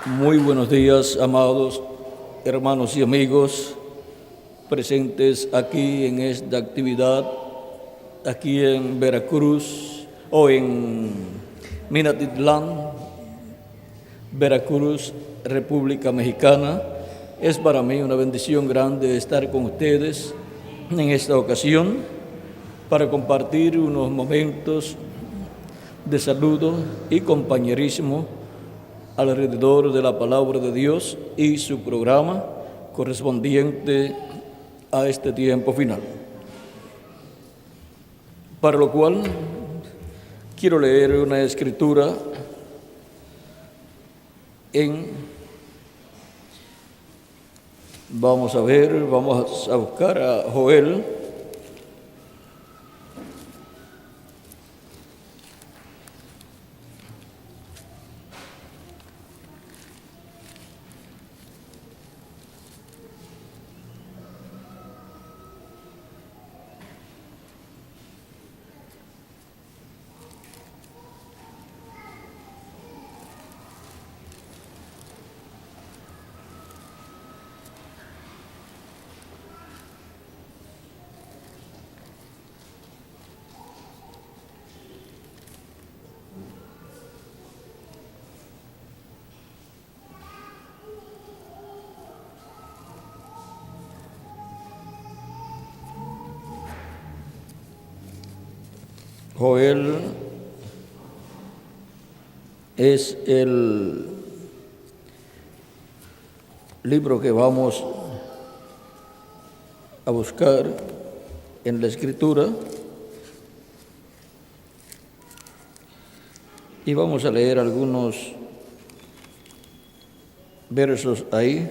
Muy buenos días, amados hermanos y amigos presentes aquí en esta actividad, aquí en Veracruz o en Minatitlán, Veracruz, República Mexicana. Es para mí una bendición grande estar con ustedes en esta ocasión para compartir unos momentos de saludo y compañerismo alrededor de la palabra de Dios y su programa correspondiente a este tiempo final. Para lo cual quiero leer una escritura vamos a buscar a Joel. Joel es el libro que vamos a buscar en la Escritura y vamos a leer algunos versos ahí.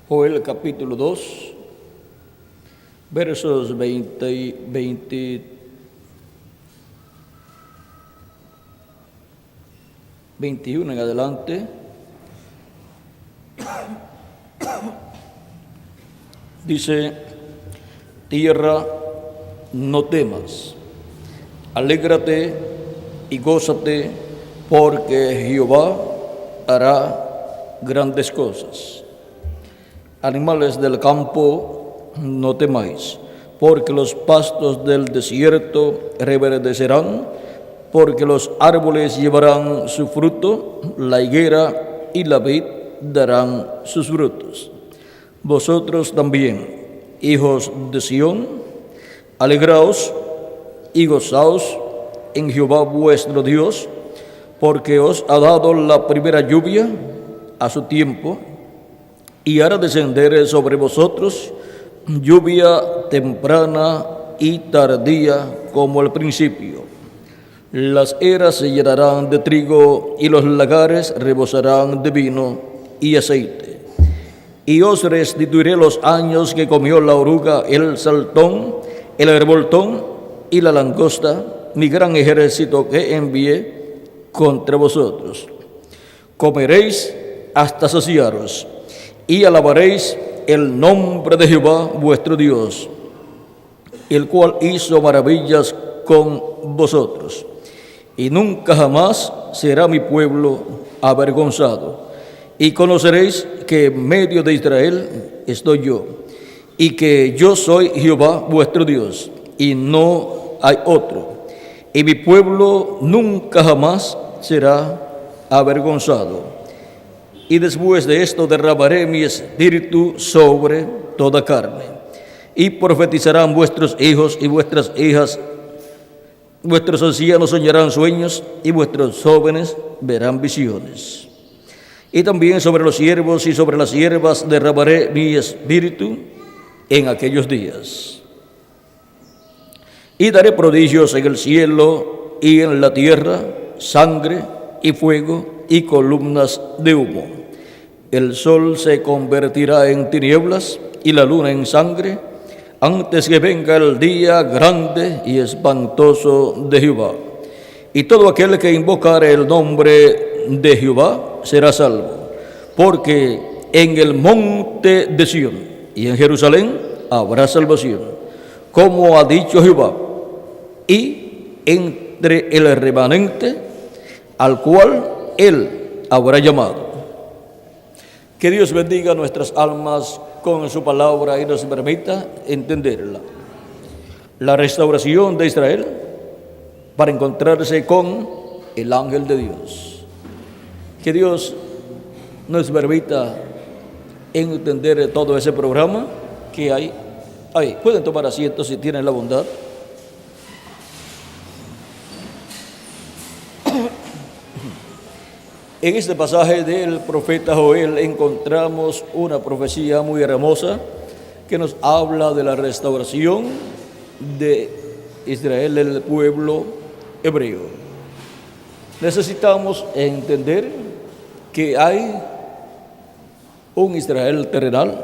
Joel capítulo 2, versos 21 en adelante. Dice: tierra, no temas, alégrate y gózate, porque Jehová hará grandes cosas. Animales del campo, no temáis, porque los pastos del desierto reverdecerán, porque los árboles llevarán su fruto, la higuera y la vid darán sus frutos. Vosotros también, hijos de Sión, alegraos y gozaos en Jehová vuestro Dios, porque os ha dado la primera lluvia a su tiempo, y hará descender sobre vosotros lluvia temprana y tardía como al principio. Las eras se llenarán de trigo y los lagares rebosarán de vino y aceite. Y os restituiré los años que comió la oruga, el saltón, el revoltón y la langosta, mi gran ejército que envié contra vosotros. Comeréis hasta saciaros y alabaréis el nombre de Jehová vuestro Dios, el cual hizo maravillas con vosotros, y nunca jamás será mi pueblo avergonzado. Y conoceréis que en medio de Israel estoy yo, y que yo soy Jehová vuestro Dios, y no hay otro. Y mi pueblo nunca jamás será avergonzado. Y después de esto derramaré mi espíritu sobre toda carne. y profetizarán vuestros hijos y vuestras hijas. Vuestros ancianos soñarán sueños y vuestros jóvenes verán visiones. Y también sobre los siervos y sobre las siervas derramaré mi espíritu en aquellos días. Y daré prodigios en el cielo y en la tierra, sangre y fuego y columnas de humo. El sol se convertirá en tinieblas y la luna en sangre, antes que venga el día grande y espantoso de Jehová. Y todo aquel que invocare el nombre de Jehová será salvo, porque en el monte de Sión y en Jerusalén habrá salvación, como ha dicho Jehová, y entre el remanente al cual él habrá llamado. Que Dios bendiga nuestras almas con su palabra y nos permita entenderla. La restauración de Israel para encontrarse con el ángel de Dios. Que Dios nos permita entender todo ese programa que hay ahí. Pueden tomar asiento si tienen la bondad. En este pasaje del profeta Joel encontramos una profecía muy hermosa que nos habla de la restauración de Israel, el pueblo hebreo. Necesitamos entender que hay un Israel terrenal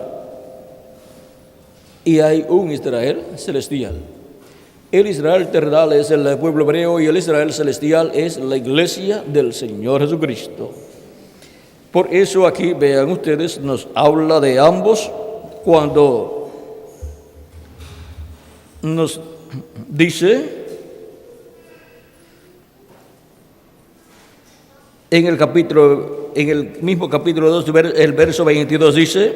y hay un Israel celestial. El Israel terrenal es el pueblo hebreo y el Israel celestial es la iglesia del Señor Jesucristo. Por eso aquí, vean ustedes, nos habla de ambos cuando nos dice en el mismo capítulo 2, el verso 22 dice: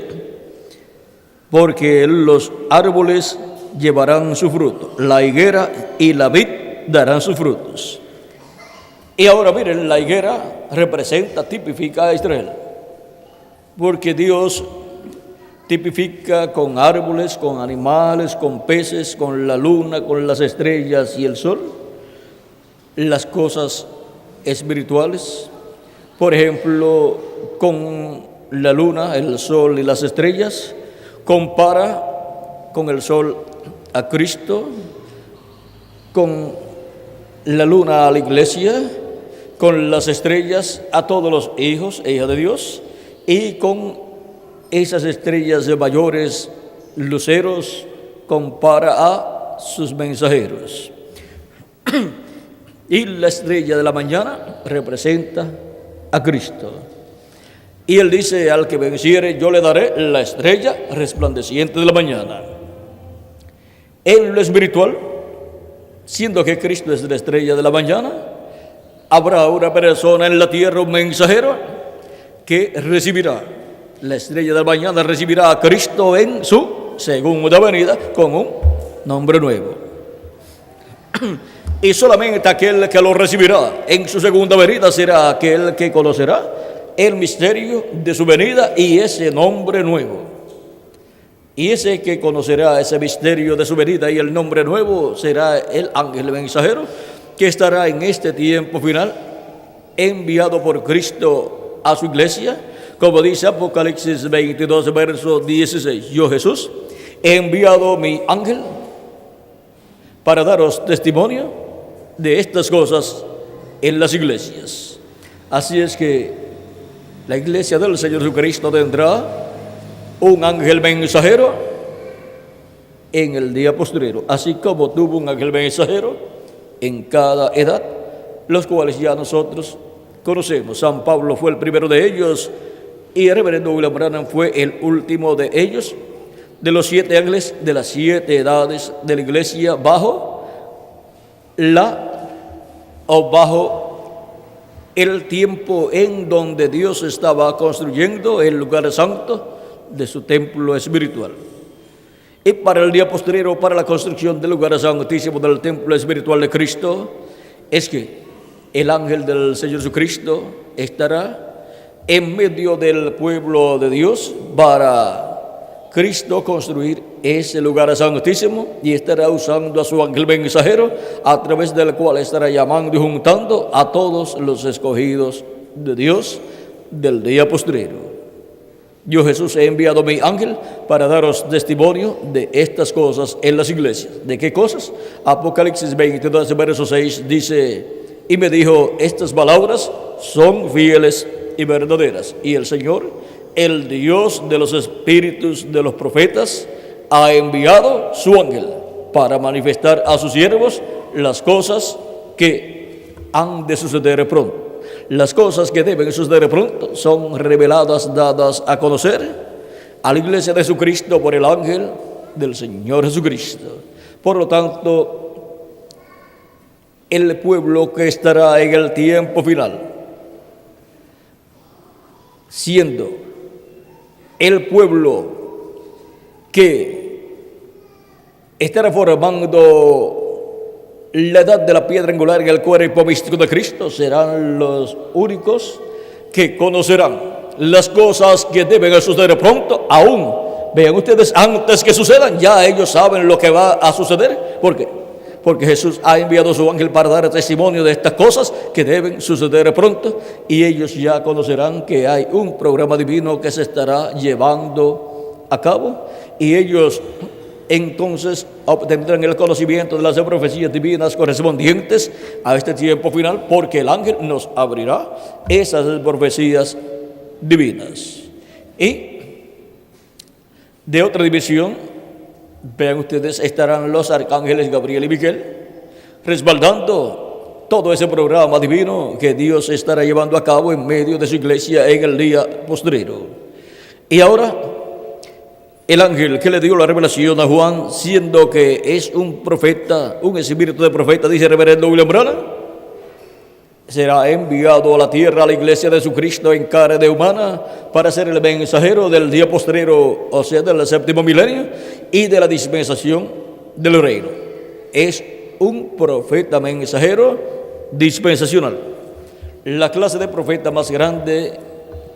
porque los árboles llevarán su fruto, la higuera y la vid darán sus frutos. Y ahora miren, la higuera representa, tipifica a Israel, porque Dios tipifica con árboles, con animales, con peces, con la luna, con las estrellas y el sol, las cosas espirituales. Por ejemplo, con la luna, el sol y las estrellas, compara con el sol a Cristo, con la luna a la iglesia, con las estrellas a todos los hijos e hijas de Dios, y con esas estrellas de mayores luceros compara a sus mensajeros. Y la estrella de la mañana representa a Cristo. Y él dice: al que venciere yo le daré la estrella resplandeciente de la mañana. En lo espiritual, siendo que Cristo es la estrella de la mañana, habrá una persona en la tierra, un mensajero, que recibirá la estrella de la mañana, recibirá a Cristo en su segunda venida con un nombre nuevo. Y solamente aquel que lo recibirá en su segunda venida será aquel que conocerá el misterio de su venida y ese nombre nuevo. Y ese que conocerá ese misterio de su venida y el nombre nuevo será el ángel mensajero que estará en este tiempo final enviado por Cristo a su iglesia, como dice Apocalipsis 22, verso 16. Yo, Jesús, he enviado mi ángel para daros testimonio de estas cosas en las iglesias. Así es que la iglesia del Señor Jesucristo tendrá un ángel mensajero en el día postrero, así como tuvo un ángel mensajero en cada edad, los cuales ya nosotros conocemos. San Pablo fue el primero de ellos y el reverendo William Branham fue el último de ellos, de los 7 ángeles de las 7 edades de la iglesia bajo el tiempo en donde Dios estaba construyendo el lugar santo de su templo espiritual. Y para el día posterior, para la construcción del lugar santísimo del templo espiritual de Cristo, es que el ángel del Señor Jesucristo estará en medio del pueblo de Dios para Cristo construir ese lugar santísimo y estará usando a su ángel mensajero, a través del cual estará llamando y juntando a todos los escogidos de Dios del día postrero. Yo, Jesús, he enviado mi ángel para daros testimonio de estas cosas en las iglesias. ¿De qué cosas? Apocalipsis 22, verso 6 dice: y me dijo, estas palabras son fieles y verdaderas. Y el Señor, el Dios de los espíritus de los profetas, ha enviado su ángel para manifestar a sus siervos las cosas que han de suceder pronto. Las cosas que deben suceder pronto son reveladas, dadas a conocer a la iglesia de Jesucristo por el ángel del Señor Jesucristo. Por lo tanto, el pueblo que estará en el tiempo final, siendo el pueblo que estará formando la edad de la piedra angular en el cuerpo místico de Cristo, serán los únicos que conocerán las cosas que deben suceder pronto. Aún, vean ustedes, antes que sucedan, ya ellos saben lo que va a suceder. ¿Por qué? Porque Jesús ha enviado a su ángel para dar testimonio de estas cosas que deben suceder pronto, y ellos ya conocerán que hay un programa divino que se estará llevando a cabo, y ellos entonces obtendrán el conocimiento de las profecías divinas correspondientes a este tiempo final, porque el ángel nos abrirá esas profecías divinas. Y de otra división, vean ustedes, estarán los arcángeles Gabriel y Miguel respaldando todo ese programa divino que Dios estará llevando a cabo en medio de su iglesia en el día postrero. Y ahora, el ángel que le dio la revelación a Juan, siendo que es un profeta, un espíritu de profeta, dice el reverendo William Branham, será enviado a la tierra, a la iglesia de Jesucristo en carne humana, para ser el mensajero del día postrero, o sea, del séptimo milenio y de la dispensación del reino. Es un profeta mensajero dispensacional, la clase de profeta más grande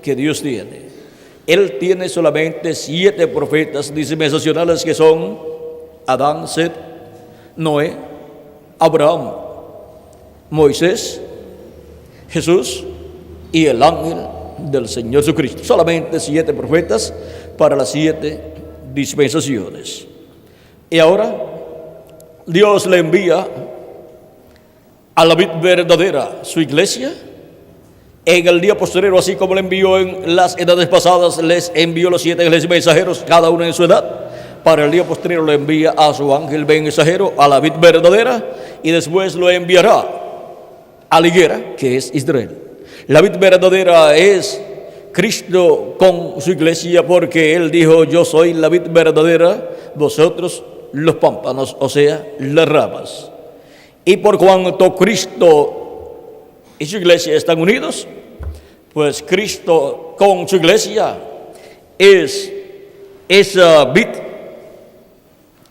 que Dios tiene. Él tiene solamente 7 profetas dispensacionales, que son Adán, Set, Noé, Abraham, Moisés, Jesús y el ángel del Señor Jesucristo. Solamente 7 profetas para las 7 dispensaciones. Y ahora Dios le envía a la vid verdadera, su iglesia, en el día posterior, así como le envió en las edades pasadas. Les envió los 7 ángeles mensajeros, cada uno en su edad. Para el día posterior le envía a su ángel mensajero, a la vid verdadera, y después lo enviará a la higuera, que es Israel. La vid verdadera es Cristo con su iglesia, porque Él dijo: yo soy la vid verdadera, vosotros los pámpanos, o sea, las ramas. Y por cuanto Cristo y su iglesia están unidos, pues Cristo con su iglesia es esa vid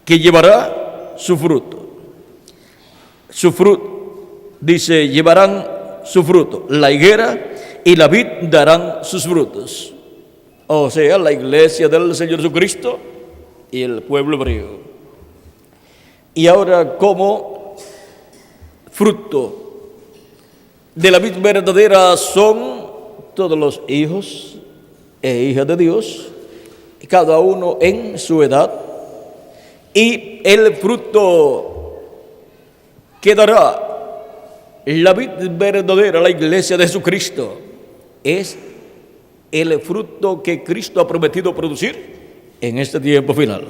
que llevará su fruto. Su fruto, dice, llevarán su fruto. La higuera y la vid darán sus frutos. O sea, la iglesia del Señor Jesucristo y el pueblo hebreo. Y ahora, como fruto de la vid verdadera son todos los hijos e hijas de Dios, cada uno en su edad, y el fruto que dará la vid verdadera, la iglesia de Jesucristo, es el fruto que Cristo ha prometido producir en este tiempo final.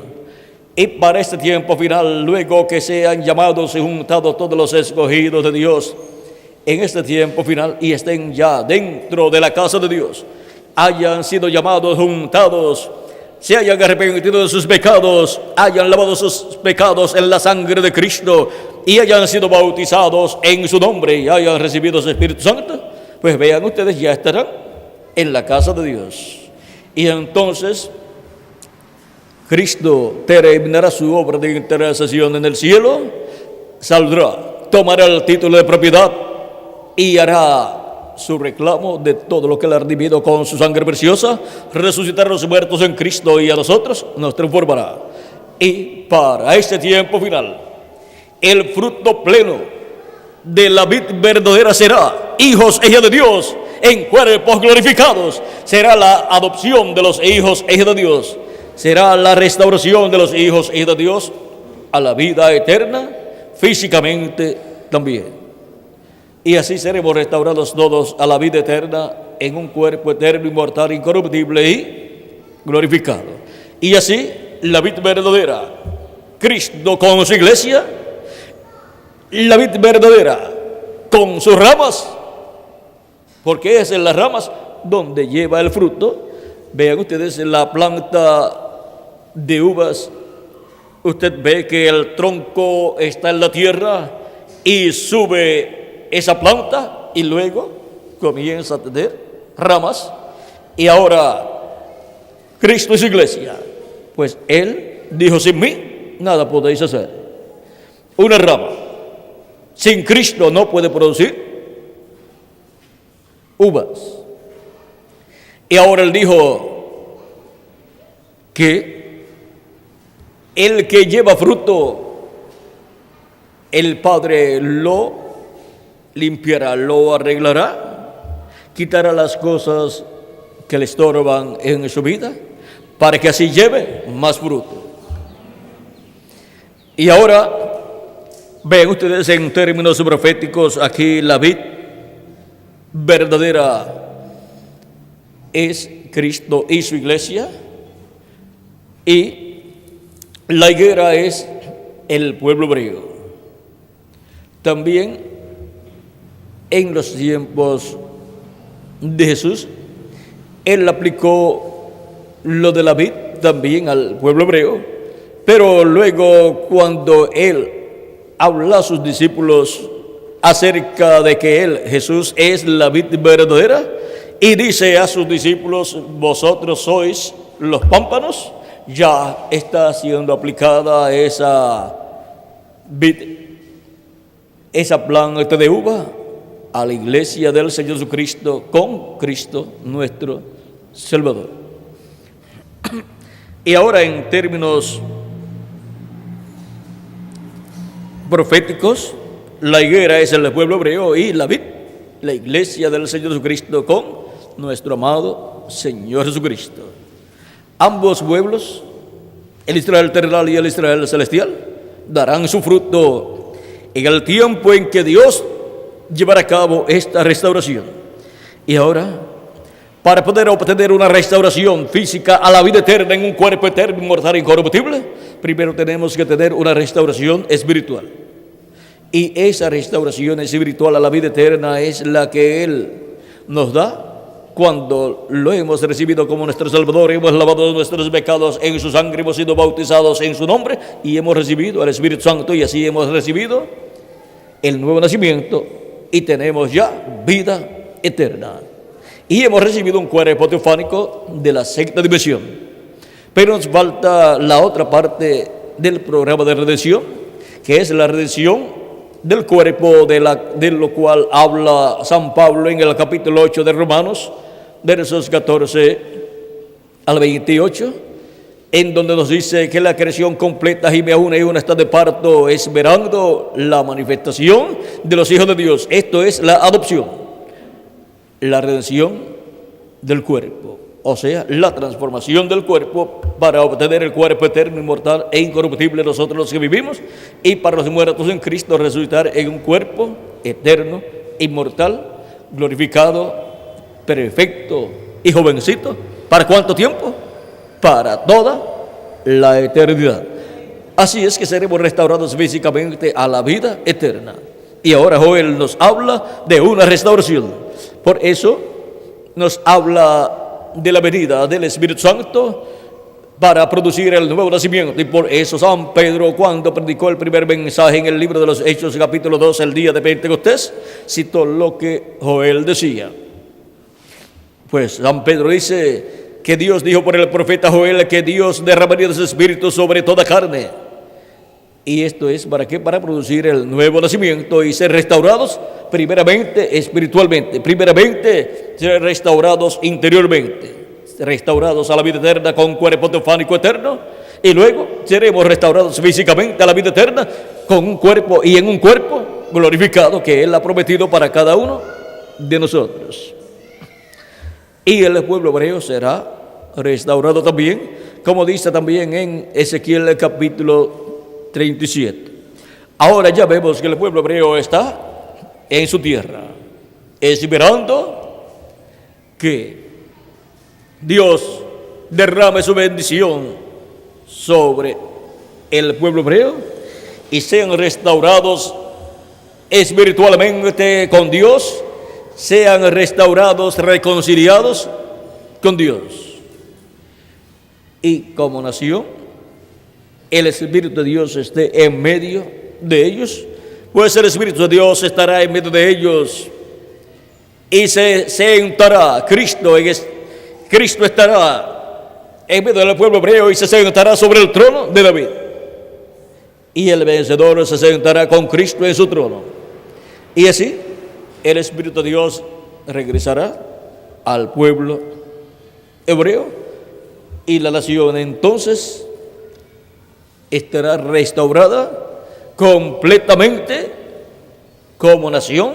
Y para este tiempo final, luego que sean llamados y juntados todos los escogidos de Dios en este tiempo final y estén ya dentro de la casa de Dios, hayan sido llamados, juntados, se hayan arrepentido de sus pecados, hayan lavado sus pecados en la sangre de Cristo y hayan sido bautizados en su nombre y hayan recibido su Espíritu Santo, pues vean ustedes, ya estarán en la casa de Dios. Y entonces Cristo terminará su obra de intercesión en el cielo, saldrá, tomará el título de propiedad y hará su reclamo de todo lo que Él ha redimido con su sangre preciosa, resucitar a los muertos en Cristo y a nosotros nos transformará. Y para este tiempo final, el fruto pleno de la vid verdadera será hijos e hijas de Dios en cuerpos glorificados. Será la adopción de los hijos e hijas de Dios. Será la restauración de los hijos e hijas de Dios a la vida eterna, físicamente también. Y así seremos restaurados todos a la vida eterna en un cuerpo eterno, inmortal, incorruptible y glorificado. Y así la vid verdadera, Cristo con su iglesia, la vid verdadera con sus ramas, porque es en las ramas donde lleva el fruto. Vean ustedes la planta de uvas, usted ve que el tronco está en la tierra y sube esa planta y luego comienza a tener ramas. Y ahora Cristo es iglesia, pues Él dijo: sin mí nada podéis hacer. Una rama sin Cristo no puede producir uvas. Y ahora Él dijo que el que lleva fruto, el Padre lo limpiará, lo arreglará, quitará las cosas que le estorban en su vida, para que así lleve más fruto. Y ahora ven ustedes en términos proféticos, aquí la vid verdadera es Cristo y su iglesia, y la higuera es el pueblo hebreo. También en los tiempos de Jesús, Él aplicó lo de la vid también al pueblo hebreo, pero luego cuando Él habla a sus discípulos acerca de que Él, Jesús, es la vid verdadera, y dice a sus discípulos: vosotros sois los pámpanos, ya está siendo aplicada esa vid, esa planta de uva, a la iglesia del Señor Jesucristo, con Cristo nuestro Salvador. Y ahora en términos proféticos, la higuera es el pueblo hebreo y la vid, la iglesia del Señor Jesucristo, con nuestro amado Señor Jesucristo. Ambos pueblos, el Israel terrenal y el Israel celestial, darán su fruto en el tiempo en que Dios llevar a cabo esta restauración. Y ahora, para poder obtener una restauración física a la vida eterna en un cuerpo eterno, inmortal e incorruptible, primero tenemos que tener una restauración espiritual. Y esa restauración espiritual a la vida eterna es la que Él nos da cuando lo hemos recibido como nuestro Salvador, hemos lavado nuestros pecados en su sangre, hemos sido bautizados en su nombre y hemos recibido al Espíritu Santo, y así hemos recibido el nuevo nacimiento y tenemos ya vida eterna. Y hemos recibido un cuerpo teofánico de la sexta dimensión. Pero nos falta la otra parte del programa de redención, que es la redención del cuerpo, de lo cual habla San Pablo en el capítulo 8 de Romanos, versos 14 al 28, en donde nos dice que la creación completa gime a una y una está de parto, esperando la manifestación de los hijos de Dios. Esto es la adopción, la redención del cuerpo, o sea, la transformación del cuerpo para obtener el cuerpo eterno, inmortal e incorruptible nosotros los que vivimos, y para los muertos en Cristo resucitar en un cuerpo eterno, inmortal, glorificado, perfecto y jovencito. ¿Para cuánto tiempo? Para toda la eternidad. Así es que seremos restaurados físicamente a la vida eterna. Y ahora Joel nos habla de una restauración. Por eso nos habla de la venida del Espíritu Santo para producir el nuevo nacimiento. Y por eso San Pedro, cuando predicó el primer mensaje en el libro de los Hechos, capítulo 2, el día de Pentecostés, citó lo que Joel decía. Pues San Pedro dice que Dios dijo por el profeta Joel que Dios derramaría de su espíritu sobre toda carne. ¿Y esto es para qué? Para producir el nuevo nacimiento y ser restaurados primeramente espiritualmente, primeramente ser restaurados interiormente, restaurados a la vida eterna con un cuerpo teofánico eterno, y luego seremos restaurados físicamente a la vida eterna con un cuerpo y en un cuerpo glorificado que Él ha prometido para cada uno de nosotros. Y el pueblo hebreo será restaurado también, como dice también en Ezequiel capítulo 37. Ahora ya vemos que el pueblo hebreo está en su tierra, esperando que Dios derrame su bendición sobre el pueblo hebreo y sean restaurados espiritualmente con Dios, sean restaurados, reconciliados con Dios. Y como nación, el Espíritu de Dios esté en medio de ellos, pues el Espíritu de Dios estará en medio de ellos y se sentará. Cristo estará en medio del pueblo hebreo y se sentará sobre el trono de David. Y el vencedor se sentará con Cristo en su trono. Y así el Espíritu de Dios regresará al pueblo hebreo y la nación entonces estará restaurada completamente como nación,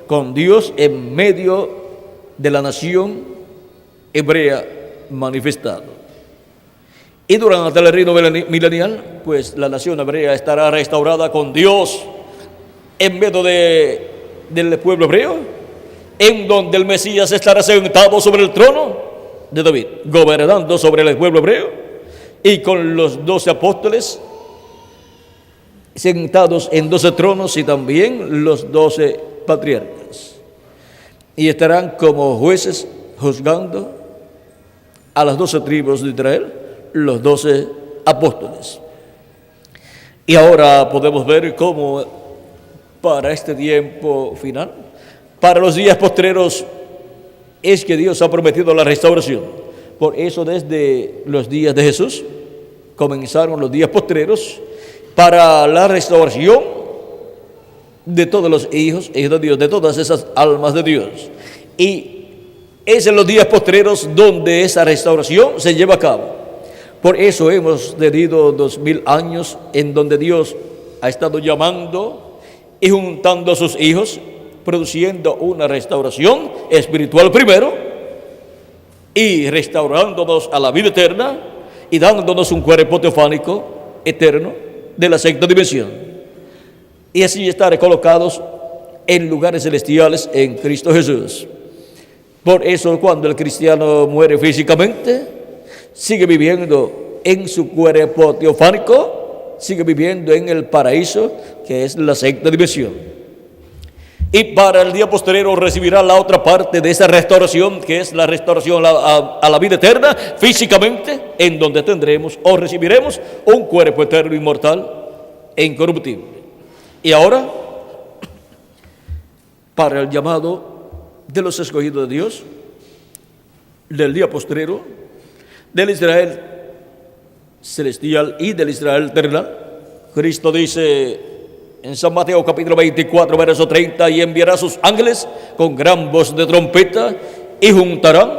con Dios en medio de la nación hebrea manifestado. Y durante el reino milenial, pues la nación hebrea estará restaurada con Dios en medio del pueblo hebreo, en donde el Mesías estará sentado sobre el trono de David, gobernando sobre el pueblo hebreo, y con los 12 apóstoles sentados en 12 tronos y también los 12 patriarcas. Y estarán como jueces juzgando a las 12 tribus de Israel, los 12 apóstoles. Y ahora podemos ver cómo para este tiempo final, para los días postreros, es que Dios ha prometido la restauración. Por eso desde los días de Jesús comenzaron los días postreros para la restauración de todos los hijos de Dios, de todas esas almas de Dios. Y es en los días postreros donde esa restauración se lleva a cabo. Por eso hemos tenido 2000 años en donde Dios ha estado llamando y juntando a sus hijos, produciendo una restauración espiritual primero y restaurándonos a la vida eterna y dándonos un cuerpo teofánico eterno de la sexta dimensión. Y así estar colocados en lugares celestiales en Cristo Jesús. Por eso cuando el cristiano muere físicamente, sigue viviendo en su cuerpo teofánico, sigue viviendo en el paraíso, que es la sexta dimensión. Y para el día posterior recibirá la otra parte de esa restauración, que es la restauración a la vida eterna, físicamente, en donde tendremos o recibiremos un cuerpo eterno, inmortal e incorruptible. Y ahora, para el llamado de los escogidos de Dios, del día posterior, del Israel celestial y del Israel terrenal, Cristo dice en San Mateo capítulo 24, verso 30, y enviará a sus ángeles con gran voz de trompeta y juntarán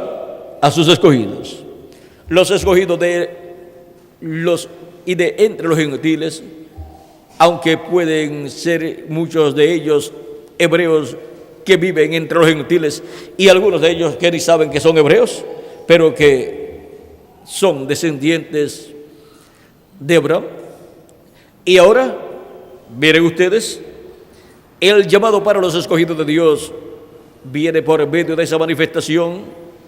a sus escogidos. Los escogidos de entre los gentiles, aunque pueden ser muchos de ellos hebreos que viven entre los gentiles y algunos de ellos que ni saben que son hebreos, pero que son descendientes de Abraham. Y ahora, miren ustedes, el llamado para los escogidos de Dios viene por medio de esa manifestación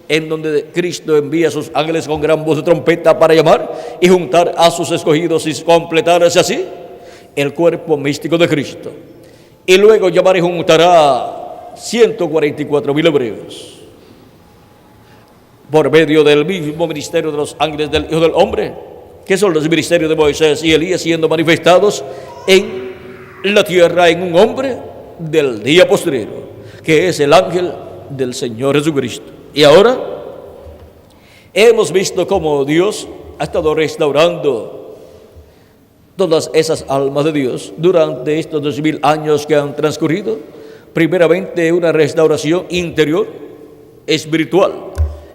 en donde Cristo envía a sus ángeles con gran voz de trompeta para llamar y juntar a sus escogidos y completarse así el cuerpo místico de Cristo. Y luego llamar y juntará 144,000 hebreos por medio del mismo ministerio de los ángeles del Hijo del Hombre, que son los ministerios de Moisés y Elías siendo manifestados en la tierra en un hombre del día postrero, que es el ángel del Señor Jesucristo. Y ahora hemos visto cómo Dios ha estado restaurando todas esas almas de Dios durante estos 2000 años que han transcurrido, primeramente una restauración interior, espiritual,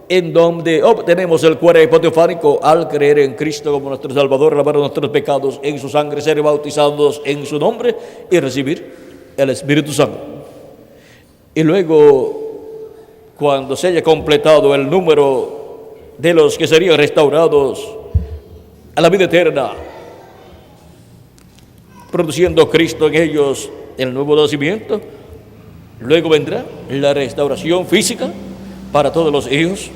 en donde obtenemos el cuerpo teofánico al creer en Cristo como nuestro Salvador, lavar nuestros pecados en su sangre, ser bautizados en su nombre y recibir el Espíritu Santo. Y luego, cuando se haya completado el número de los que serían restaurados a la vida eterna, produciendo Cristo en ellos el nuevo nacimiento, luego vendrá la restauración física para todos los hijos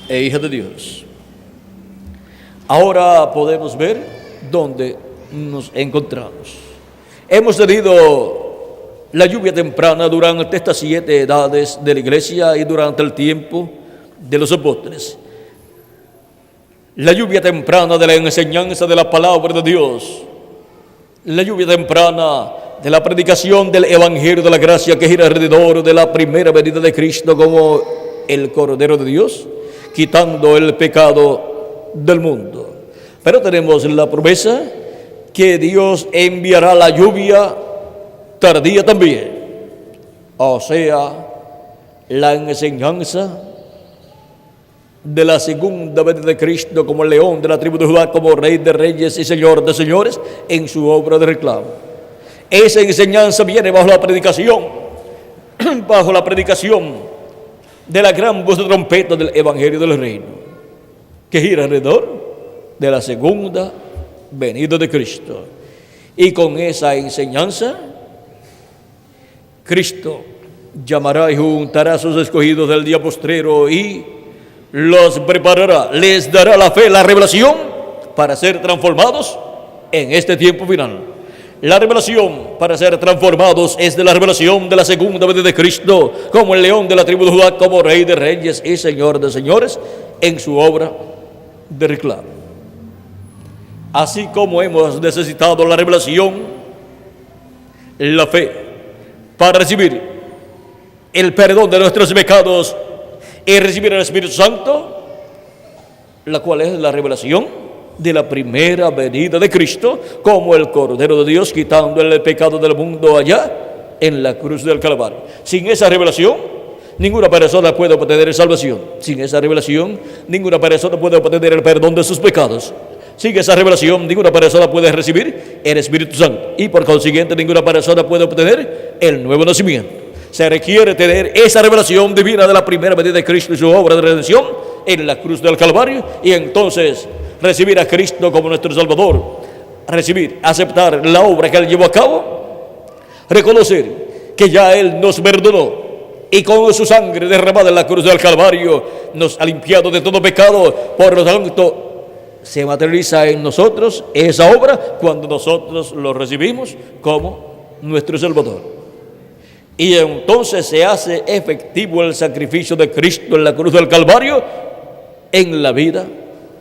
e hijas de Dios. Ahora podemos ver dónde nos encontramos. Hemos tenido la lluvia temprana durante estas 7 edades de la iglesia y durante el tiempo de los apóstoles. La lluvia temprana de la enseñanza de la palabra de Dios. La lluvia temprana de la predicación del Evangelio de la gracia que gira alrededor de la primera venida de Cristo como el Cordero de Dios, quitando el pecado del mundo. Pero tenemos la promesa que Dios enviará la lluvia tardía también, o sea, la enseñanza de la segunda venida de Cristo como el león de la tribu de Judá, como Rey de reyes y Señor de señores en su obra de reclamo. Esa enseñanza viene bajo la predicación de la gran voz de trompeta del Evangelio del Reino, que gira alrededor de la segunda venida de Cristo. Y con esa enseñanza, Cristo llamará y juntará a sus escogidos del día postrero y los preparará, les dará la fe, la revelación para ser transformados en este tiempo final. La revelación para ser transformados es de la revelación de la segunda venida de Cristo como el león de la tribu de Judá, como Rey de reyes y Señor de señores en su obra de reclamo. Así como hemos necesitado la revelación, la fe para recibir el perdón de nuestros pecados y recibir el Espíritu Santo, la cual es la revelación de la primera venida de Cristo como el Cordero de Dios, quitando el pecado del mundo allá en la cruz del Calvario. Sin esa revelación, ninguna persona puede obtener salvación. Sin esa revelación, ninguna persona puede obtener el perdón de sus pecados. Sin esa revelación, ninguna persona puede recibir el Espíritu Santo. Y por consiguiente, ninguna persona puede obtener el nuevo nacimiento. Se requiere tener esa revelación divina de la primera venida de Cristo y su obra de redención en la cruz del Calvario, y entonces recibir a Cristo como nuestro Salvador, aceptar la obra que Él llevó a cabo, reconocer que ya Él nos perdonó y con su sangre derramada en la cruz del Calvario nos ha limpiado de todo pecado. Por lo tanto, se materializa en nosotros esa obra cuando nosotros lo recibimos como nuestro Salvador. Y entonces se hace efectivo el sacrificio de Cristo en la cruz del Calvario en la vida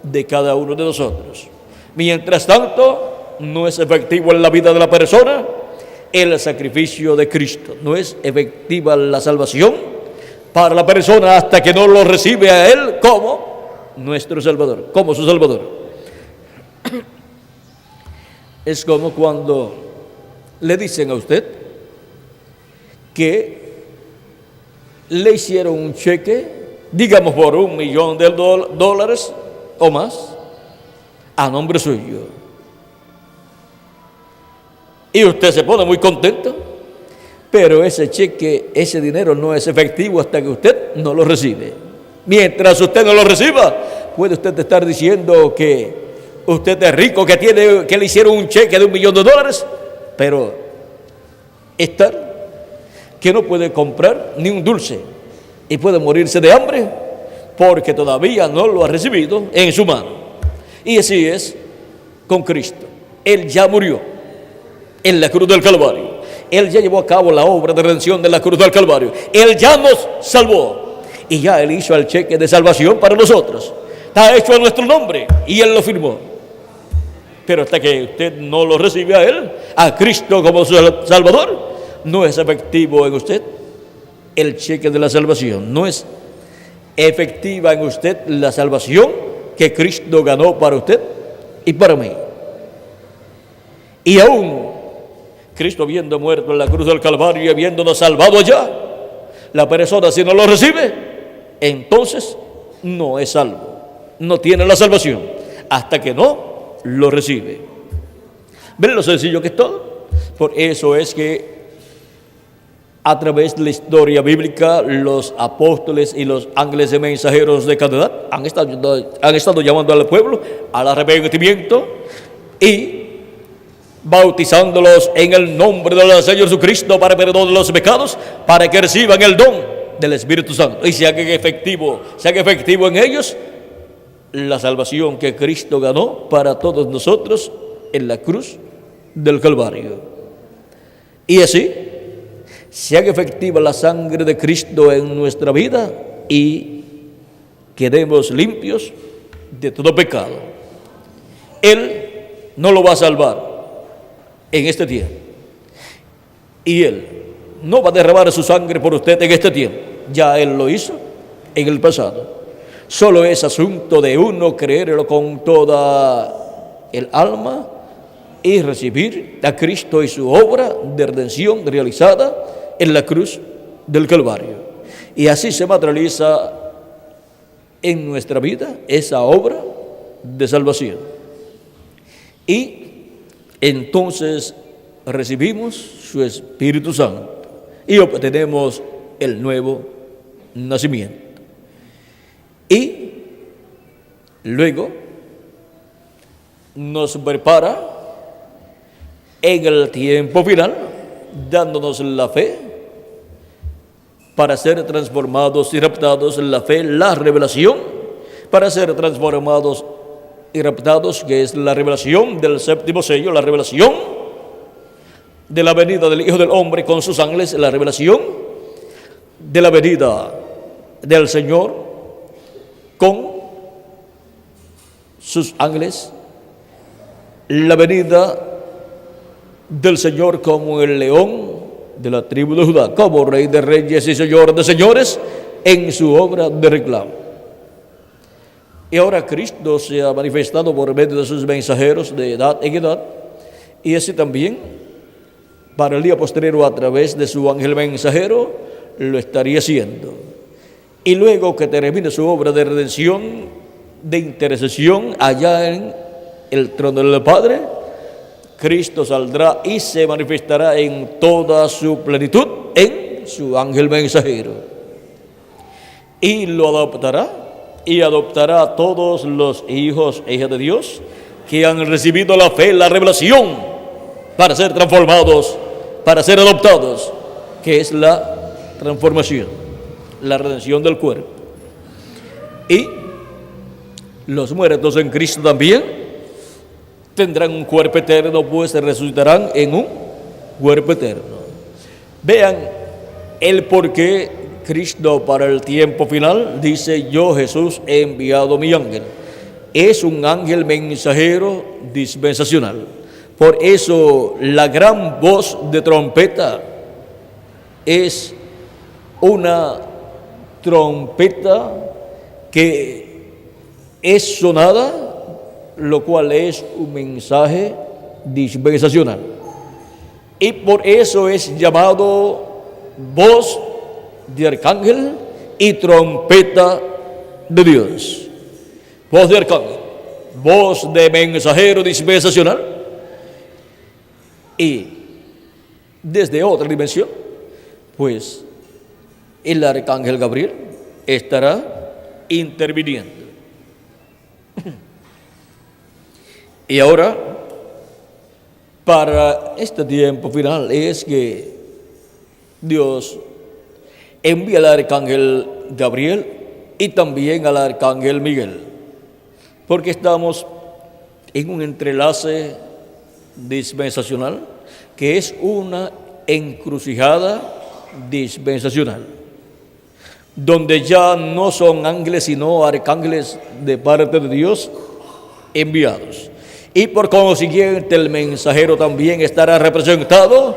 de cada uno de nosotros. Mientras tanto, no es efectivo en la vida de la persona el sacrificio de Cristo. No es efectiva la salvación para la persona hasta que no lo recibe a Él como nuestro Salvador, como su Salvador. Es como cuando le dicen a usted que le hicieron un cheque, digamos por $1,000,000 o más, a nombre suyo. Y usted se pone muy contento, pero ese cheque, ese dinero no es efectivo hasta que usted no lo recibe. Mientras usted no lo reciba, puede usted estar diciendo que usted es rico, que le hicieron un cheque de $1,000,000, pero estar que no puede comprar ni un dulce y puede morirse de hambre porque todavía no lo ha recibido en su mano. Y así es con Cristo. Él ya murió en la cruz del Calvario. Él ya llevó a cabo la obra de redención de la cruz del Calvario. Él ya nos salvó y ya Él hizo el cheque de salvación para nosotros. Está hecho a nuestro nombre y Él lo firmó. Pero hasta que usted no lo recibe a Él, a Cristo como su Salvador, no es efectivo en usted el cheque de la salvación. No es efectiva en usted la salvación que Cristo ganó para usted y para mí. Y aún Cristo habiendo muerto en la cruz del Calvario y habiéndonos salvado allá, la persona si no lo recibe, entonces no es salvo, no tiene la salvación, hasta que no lo recibe. ¿Ven lo sencillo que es todo? Por eso es que a través de la historia bíblica, los apóstoles y los ángeles mensajeros de cada edad han estado llamando al pueblo al arrepentimiento y bautizándolos en el nombre del Señor Jesucristo para perdón de los pecados, para que reciban el don del Espíritu Santo y se haga efectivo en ellos la salvación que Cristo ganó para todos nosotros en la cruz del Calvario. Y así se haga efectiva la sangre de Cristo en nuestra vida y quedemos limpios de todo pecado. Él no lo va a salvar en este tiempo, y Él no va a derramar su sangre por usted en este tiempo. Ya Él lo hizo en el pasado. Solo es asunto de uno creerlo con toda el alma y recibir a Cristo y su obra de redención realizada en la cruz del Calvario. Y así se materializa en nuestra vida esa obra de salvación. Y entonces recibimos su Espíritu Santo y obtenemos el nuevo nacimiento. Y luego nos prepara en el tiempo final, dándonos la fe para ser transformados y raptados en la fe, la revelación, para ser transformados y raptados, que es la revelación del séptimo sello, la revelación de la venida del Hijo del Hombre con sus ángeles, la revelación de la venida del Señor con sus ángeles, la venida del Señor como el león de la tribu de Judá, como Rey de reyes y Señor de señores en su obra de reclamo. Y ahora Cristo se ha manifestado por medio de sus mensajeros de edad en edad, y así también para el día posterior a través de su ángel mensajero lo estaría haciendo. Y luego que termine su obra de redención, de intercesión allá en el trono del Padre, Cristo saldrá y se manifestará en toda su plenitud en su ángel mensajero. Y lo adoptará y adoptará a todos los hijos e hijas de Dios que han recibido la fe, la revelación, para ser transformados, para ser adoptados, que es la transformación, la redención del cuerpo. Y los muertos en Cristo también tendrán un cuerpo eterno, pues se resucitarán en un cuerpo eterno. Vean el por qué Cristo para el tiempo final dice: yo, Jesús, he enviado mi ángel. Es un ángel mensajero dispensacional. Por eso la gran voz de trompeta es una trompeta que es sonada, lo cual es un mensaje dispensacional. Y por eso es llamado voz de arcángel y trompeta de Dios. Voz de arcángel, voz de mensajero dispensacional, y desde otra dimensión, pues el arcángel Gabriel estará interviniendo. Y ahora, para este tiempo final, es que Dios envía al arcángel Gabriel y también al arcángel Miguel, porque estamos en un entrelace dispensacional que es una encrucijada dispensacional, donde ya no son ángeles sino arcángeles de parte de Dios enviados. Y por consiguiente el mensajero también estará representado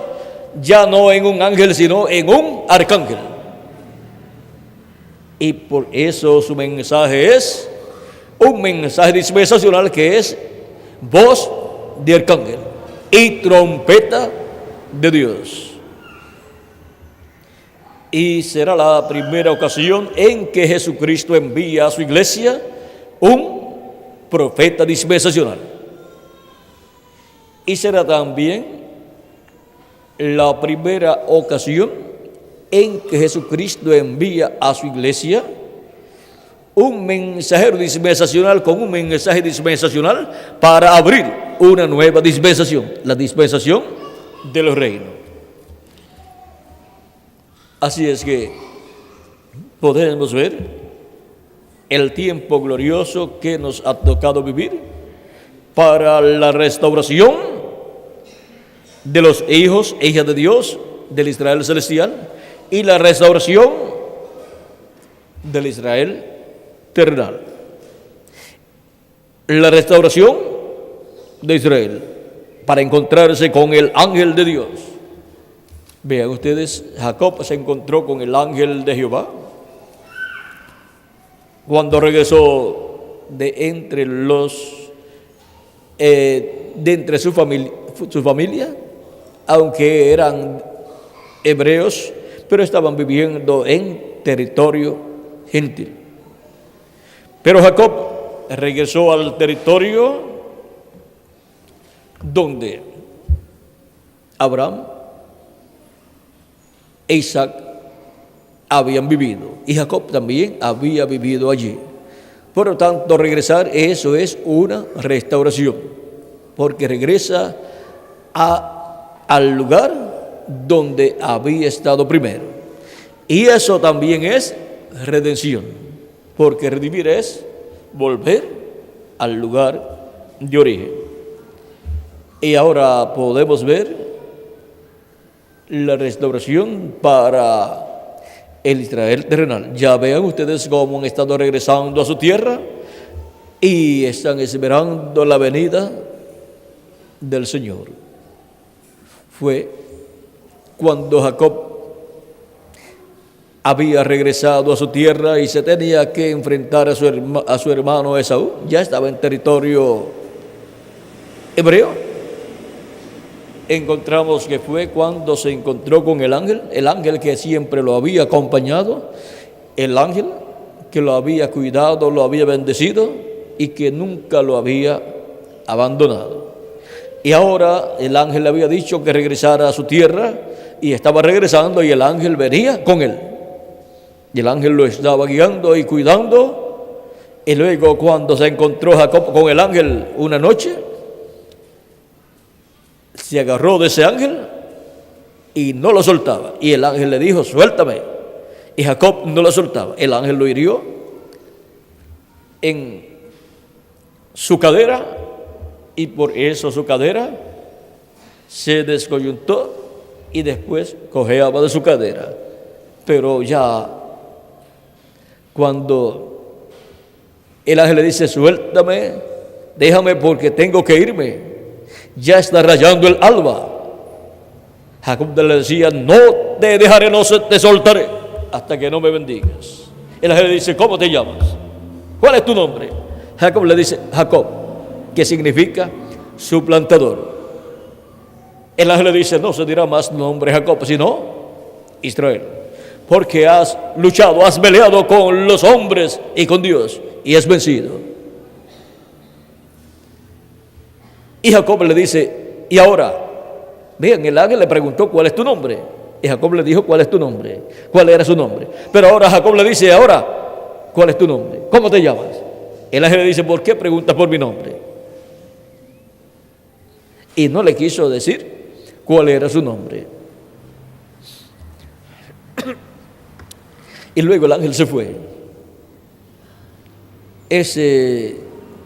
ya no en un ángel sino en un arcángel. Y por eso su mensaje es un mensaje dispensacional, que es voz de arcángel y trompeta de Dios. Y será la primera ocasión en que Jesucristo envía a su iglesia un profeta dispensacional. Y será también la primera ocasión en que Jesucristo envía a su iglesia un mensajero dispensacional con un mensaje dispensacional para abrir una nueva dispensación, la dispensación del reino. Así es que podemos ver el tiempo glorioso que nos ha tocado vivir para la restauración de los hijos e hijas de Dios, del Israel celestial, y la restauración del Israel terrenal. La restauración de Israel para encontrarse con el ángel de Dios. Vean ustedes, Jacob se encontró con el ángel de Jehová cuando regresó de entre su familia, aunque eran hebreos, pero estaban viviendo en territorio gentil. Pero Jacob regresó al territorio donde Abraham e Isaac habían vivido, y Jacob también había vivido allí. Por lo tanto, regresar, eso es una restauración, porque regresa al lugar donde había estado primero. Y eso también es redención, porque redimir es volver al lugar de origen. Y ahora podemos ver la restauración para el Israel terrenal. Ya vean ustedes cómo han estado regresando a su tierra y están esperando la venida del Señor. Fue cuando Jacob había regresado a su tierra y se tenía que enfrentar a su hermano Esaú. Ya estaba en territorio hebreo. Encontramos que fue cuando se encontró con el ángel que siempre lo había acompañado, el ángel que lo había cuidado, lo había bendecido y que nunca lo había abandonado. Y ahora el ángel le había dicho que regresara a su tierra y estaba regresando, y el ángel venía con él. Y el ángel lo estaba guiando y cuidando. Y luego, cuando se encontró Jacob con el ángel una noche, se agarró de ese ángel y no lo soltaba. Y el ángel le dijo: suéltame. Y Jacob no lo soltaba. El ángel lo hirió en su cadera, y por eso su cadera se descoyuntó y después cojeaba de su cadera. Pero ya cuando el ángel le dice: suéltame, déjame porque tengo que irme, ya está rayando el alba, Jacob le decía: no te dejaré, no te soltaré hasta que no me bendigas. El ángel le dice: ¿cómo te llamas? ¿Cuál es tu nombre? Jacob le dice: Jacob, que significa suplantador. El ángel le dice: no se dirá más nombre Jacob, sino Israel, porque has luchado, has peleado con los hombres y con Dios y has vencido. Y Jacob le dice: y ahora, vean, el ángel le preguntó: ¿cuál es tu nombre? Y Jacob le dijo: ¿cuál es tu nombre? ¿Cuál era su nombre? Pero ahora Jacob le dice: ahora, ¿cuál es tu nombre? ¿Cómo te llamas? El ángel le dice: ¿por qué preguntas por mi nombre? Y no le quiso decir cuál era su nombre. Y luego el ángel se fue. Ese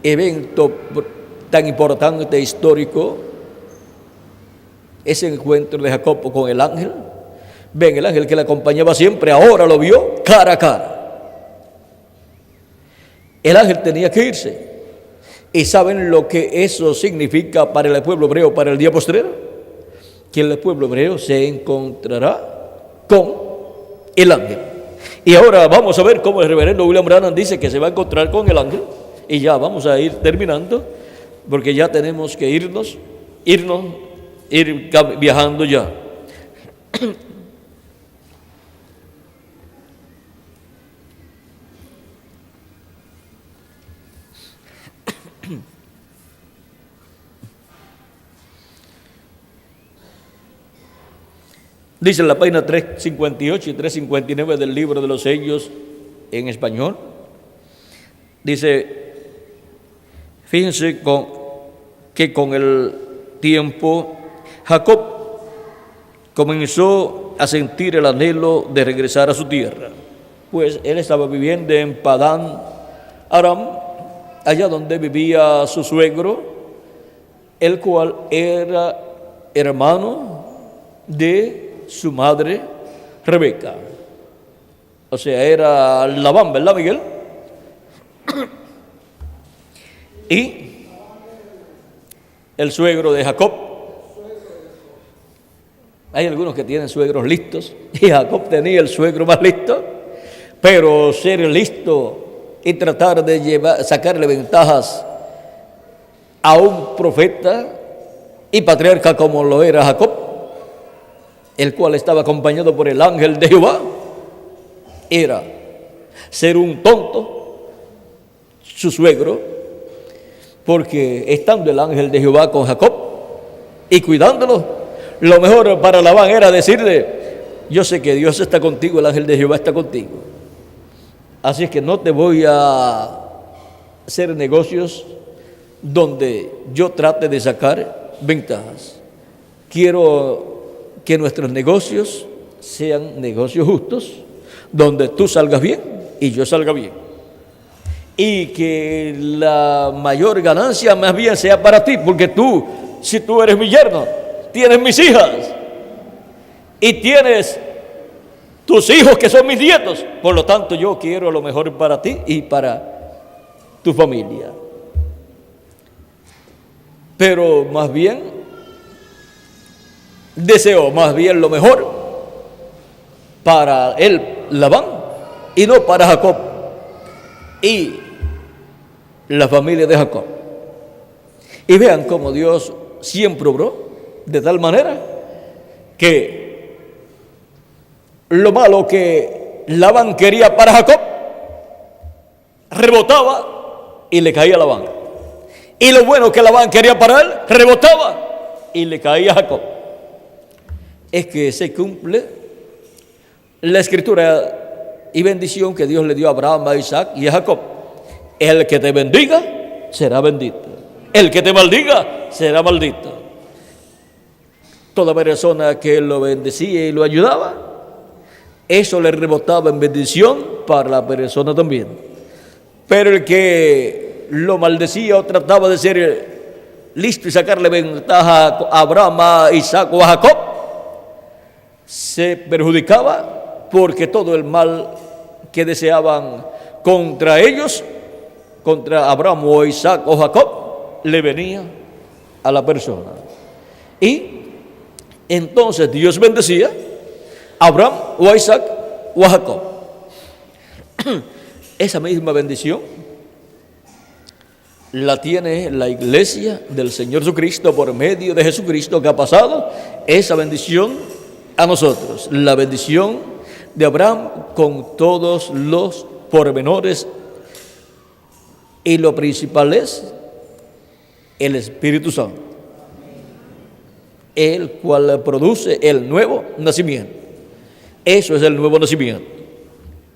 evento tan importante, histórico, ese encuentro de Jacob con el ángel, ven, el ángel que le acompañaba siempre, ahora lo vio cara a cara. El ángel tenía que irse. ¿Y saben lo que eso significa para el pueblo hebreo, para el día postrero? Que el pueblo hebreo se encontrará con el ángel. Y ahora vamos a ver cómo el reverendo William Branham dice que se va a encontrar con el ángel. Y ya vamos a ir terminando, porque ya tenemos que irnos ir viajando ya. Dice la página 358 y 359 del libro de los sellos en español. Dice, fíjense que con el tiempo Jacob comenzó a sentir el anhelo de regresar a su tierra, pues él estaba viviendo en Padán Aram, allá donde vivía su suegro, el cual era hermano de su madre Rebeca. O sea, era Labán, ¿verdad, Miguel? Y el suegro de Jacob. Hay algunos que tienen suegros listos, y Jacob tenía el suegro más listo, pero ser listo y tratar de sacarle ventajas a un profeta y patriarca como lo era Jacob, el cual estaba acompañado por el ángel de Jehová, era ser un tonto su suegro, porque estando el ángel de Jehová con Jacob y cuidándolo, lo mejor para Labán era decirle: yo sé que Dios está contigo, el ángel de Jehová está contigo, así es que no te voy a hacer negocios donde yo trate de sacar ventajas. Quiero que nuestros negocios sean negocios justos, donde tú salgas bien y yo salga bien, y que la mayor ganancia más bien sea para ti, porque tú, si tú eres mi yerno, tienes mis hijas y tienes tus hijos que son mis nietos, por lo tanto yo quiero lo mejor para ti y para tu familia. Pero más bien deseó más bien lo mejor para él, Labán, y no para Jacob y la familia de Jacob. Y vean cómo Dios siempre obró de tal manera que lo malo que Labán quería para Jacob rebotaba y le caía a Labán, y lo bueno que Labán quería para él rebotaba y le caía a Jacob. Es que se cumple la escritura y bendición que Dios le dio a Abraham, a Isaac y a Jacob. El que te bendiga será bendito, el que te maldiga será maldito. Toda persona que lo bendecía y lo ayudaba, eso le rebotaba en bendición para la persona también. Pero el que lo maldecía o trataba de ser listo y sacarle ventaja a Abraham, a Isaac o a Jacob, se perjudicaba, porque todo el mal que deseaban contra ellos, contra Abraham o Isaac o Jacob, le venía a la persona. Y entonces Dios bendecía a Abraham o a Isaac o a Jacob. Esa misma bendición la tiene la iglesia del Señor Jesucristo por medio de Jesucristo, que ha pasado esa bendición a nosotros, la bendición de Abraham con todos los pormenores, y lo principal es el Espíritu Santo, el cual produce el nuevo nacimiento. Eso es el nuevo nacimiento,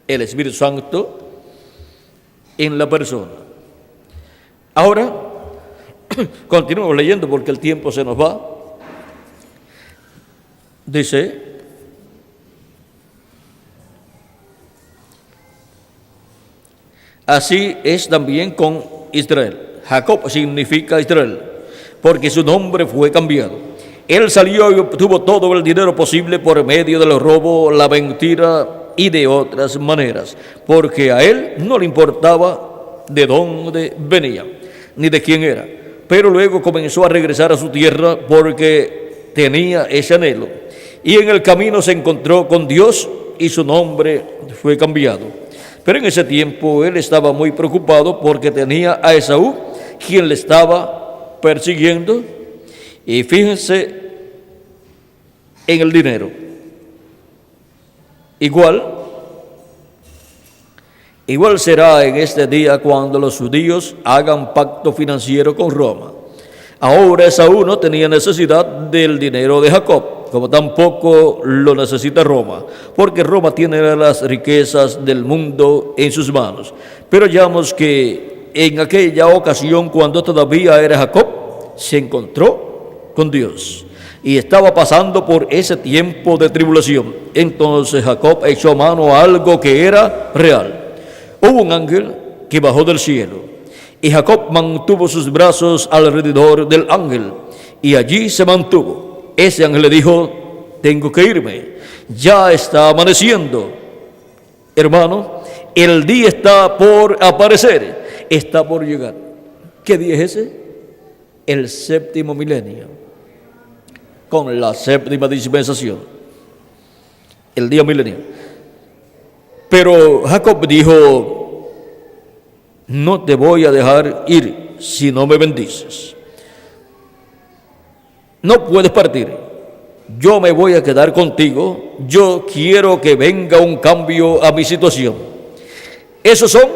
el Espíritu Santo en la persona. Ahora continuamos leyendo porque el tiempo se nos va. Dice: así es también con Israel. Jacob significa Israel, porque su nombre fue cambiado. Él salió y obtuvo todo el dinero posible por medio del robo, la mentira y de otras maneras, porque a él no le importaba de dónde venía ni de quién era. Pero luego comenzó a regresar a su tierra porque tenía ese anhelo. Y en el camino se encontró con Dios y su nombre fue cambiado. Pero en ese tiempo él estaba muy preocupado porque tenía a Esaú, quien le estaba persiguiendo. Y fíjense en el dinero. Igual será en este día cuando los judíos hagan pacto financiero con Roma. Ahora Esaú no tenía necesidad del dinero de Jacob, como tampoco lo necesita Roma, porque Roma tiene las riquezas del mundo en sus manos. Pero hallamos que en aquella ocasión, cuando todavía era Jacob, se encontró con Dios y estaba pasando por ese tiempo de tribulación. Entonces Jacob echó mano a algo que era real. Hubo un ángel que bajó del cielo, y Jacob mantuvo sus brazos alrededor del ángel, y allí se mantuvo. Ese ángel le dijo: tengo que irme, ya está amaneciendo. Hermano, el día está por aparecer, está por llegar. ¿Qué día es ese? El séptimo milenio, con la séptima dispensación, el día milenio. Pero Jacob dijo: no te voy a dejar ir si no me bendices. No puedes partir, yo me voy a quedar contigo. Yo quiero que venga un cambio a mi situación. Esos son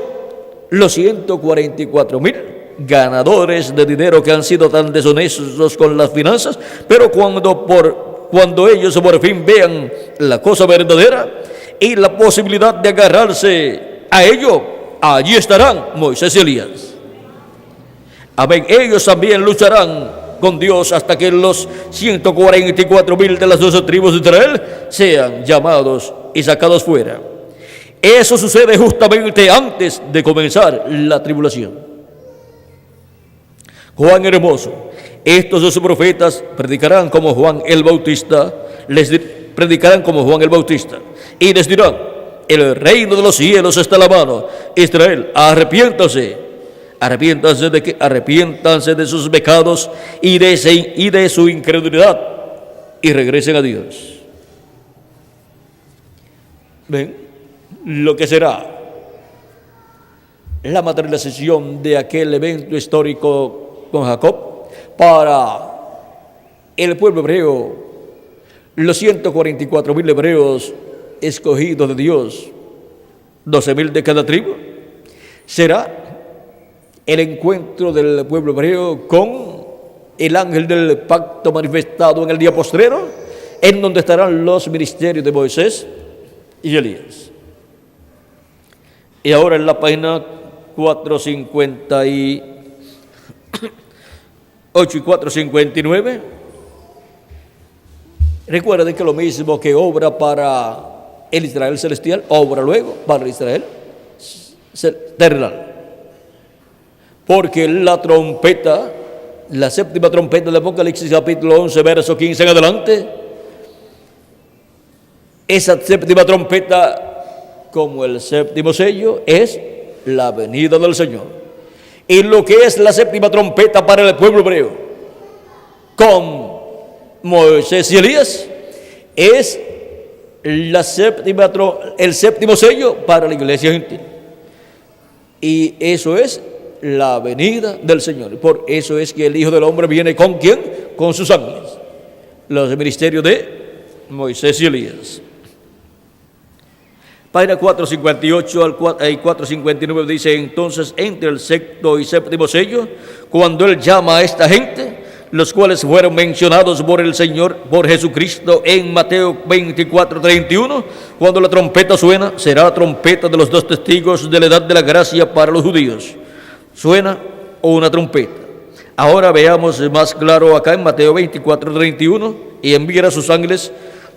los 144,000 ganadores de dinero que han sido tan deshonestos con las finanzas, pero cuando ellos por fin vean la cosa verdadera y la posibilidad de agarrarse a ello, allí estarán Moisés y Elías. Amén. Ellos también lucharán con Dios hasta que los 144,000 de las 12 tribus de Israel sean llamados y sacados fuera. Eso sucede justamente antes de comenzar la tribulación. Juan hermoso, estos 12 profetas predicarán como Juan el Bautista, predicarán como Juan el Bautista, y les dirán: el reino de los cielos está a la mano. Israel, arrepiéntanse. ¿Arrepiéntanse de qué? Arrepiéntanse de sus pecados y de su incredulidad, y regresen a Dios. ¿Ven lo que será la materialización de aquel evento histórico con Jacob para el pueblo hebreo? Los 144,000 hebreos escogidos de Dios, 12,000 de cada tribu, será el encuentro del pueblo hebreo con el ángel del pacto manifestado en el día postrero, en donde estarán los ministerios de Moisés y Elías. Y ahora en la página 458 y 459, recuerden que lo mismo que obra para el Israel celestial, obra luego para el Israel terrenal. Porque la trompeta, la séptima trompeta del Apocalipsis capítulo 11, verso 15 en adelante, esa séptima trompeta, como el séptimo sello, es la venida del Señor. Y lo que es la séptima trompeta para el pueblo hebreo, con Moisés y Elías, es el séptimo sello para la iglesia gentil. Y eso es la venida del Señor. Por eso es que el Hijo del Hombre viene ¿con quién? Con sus ángeles, los ministerios de Moisés y Elías. Página 458 y 459 dice: entonces entre el sexto y séptimo sello, cuando Él llama a esta gente, los cuales fueron mencionados por el Señor, por Jesucristo en Mateo 24:31, cuando la trompeta suena, será la trompeta de los 2 testigos de la edad de la gracia para los judíos. Suena una trompeta. Ahora veamos más claro acá en Mateo 24:31, y enviará a sus ángeles,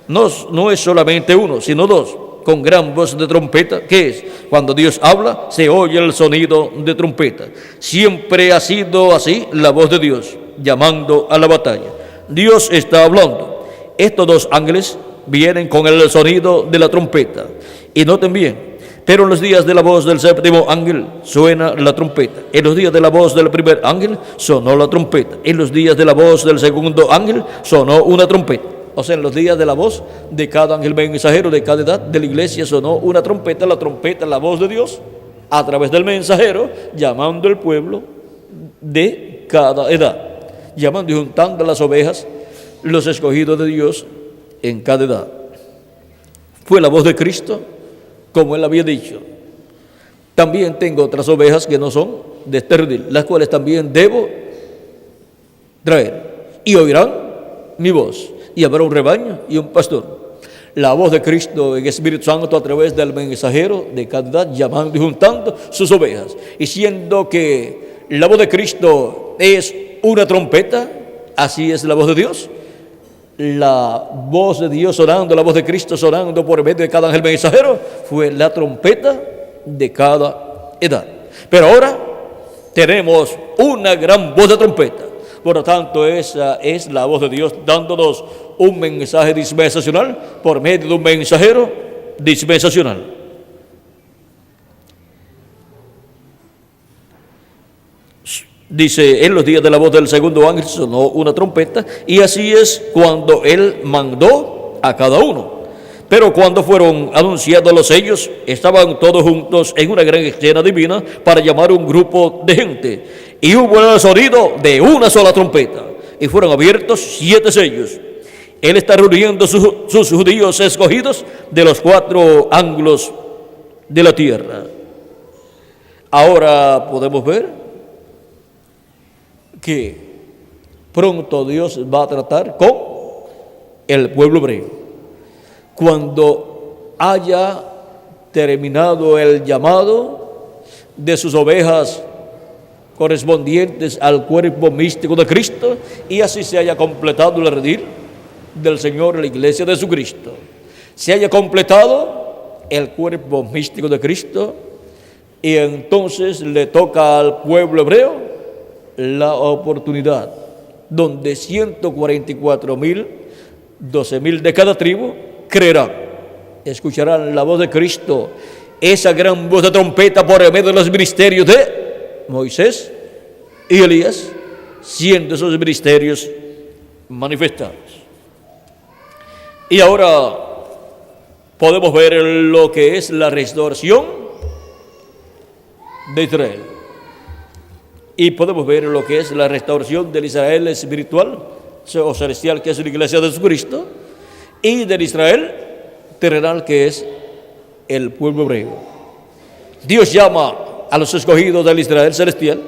no es solamente uno, sino 2, con gran voz de trompeta. ¿Qué es? Cuando Dios habla, se oye el sonido de trompeta. Siempre ha sido así la voz de Dios, llamando a la batalla. Dios está hablando. Estos 2 ángeles vienen con el sonido de la trompeta. Y noten bien, pero en los días de la voz del séptimo ángel suena la trompeta. En los días de la voz del primer ángel sonó la trompeta. En los días de la voz del segundo ángel sonó una trompeta. O sea, en los días de la voz de cada ángel mensajero de cada edad de la iglesia sonó una trompeta. La trompeta es la voz de Dios a través del mensajero, llamando al pueblo de cada edad, llamando y juntando a las ovejas, los escogidos de Dios, en cada edad. Fue la voz de Cristo, como él había dicho. También tengo otras ovejas que no son de este redil, las cuales también debo traer. Y oirán mi voz, y habrá un rebaño y un pastor. La voz de Cristo en Espíritu Santo a través del mensajero de cada edad, llamando y juntando sus ovejas. Y siendo que la voz de Cristo es una trompeta, así es la voz de Dios. La voz de Dios sonando, la voz de Cristo sonando por medio de cada ángel mensajero, fue la trompeta de cada edad. Pero ahora tenemos una gran voz de trompeta. Por lo tanto, esa es la voz de Dios dándonos un mensaje dispensacional por medio de un mensajero dispensacional. Dice, en los días de la voz del segundo ángel sonó una trompeta, y así es cuando él mandó a cada uno. Pero cuando fueron anunciados los sellos, estaban todos juntos en una gran escena divina para llamar un grupo de gente. Y hubo el sonido de una sola trompeta, y fueron abiertos 7 sellos. Él está reuniendo sus judíos escogidos de los 4 ángulos de la tierra. Ahora podemos ver que pronto Dios va a tratar con el pueblo hebreo. Cuando haya terminado el llamado de sus ovejas correspondientes al cuerpo místico de Cristo, y así se haya completado el redil del Señor en la iglesia de Jesucristo, se haya completado el cuerpo místico de Cristo, y entonces le toca al pueblo hebreo la oportunidad donde 144,000, 12,000 de cada tribu creerán, escucharán la voz de Cristo, esa gran voz de trompeta por medio de los ministerios de Moisés y Elías, siendo esos ministerios manifestados. Y ahora podemos ver lo que es la restauración de Israel. Y podemos ver lo que es la restauración del Israel espiritual o celestial, que es la iglesia de Jesucristo, y del Israel terrenal, que es el pueblo hebreo. Dios llama a los escogidos del Israel celestial,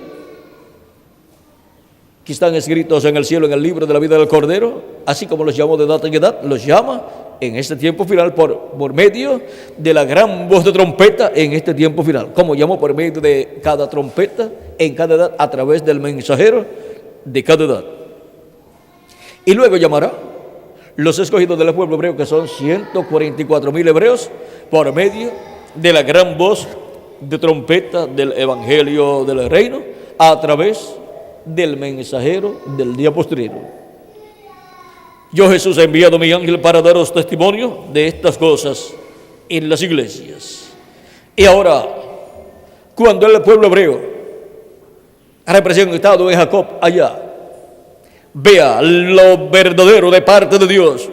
que están escritos en el cielo en el libro de la vida del Cordero, así como los llamó de edad en edad, los llama en este tiempo final por medio de la gran voz de trompeta en este tiempo final, como llamó por medio de cada trompeta en cada edad a través del mensajero de cada edad. Y luego llamará los escogidos del pueblo hebreo, que son 144,000 hebreos, por medio de la gran voz de trompeta del evangelio del reino, a través del mensajero del día postrero. Yo, Jesús, he enviado mi ángel para daros testimonio de estas cosas en las iglesias. Y ahora, cuando el pueblo hebreo, representado en Jacob allá, vea lo verdadero de parte de Dios,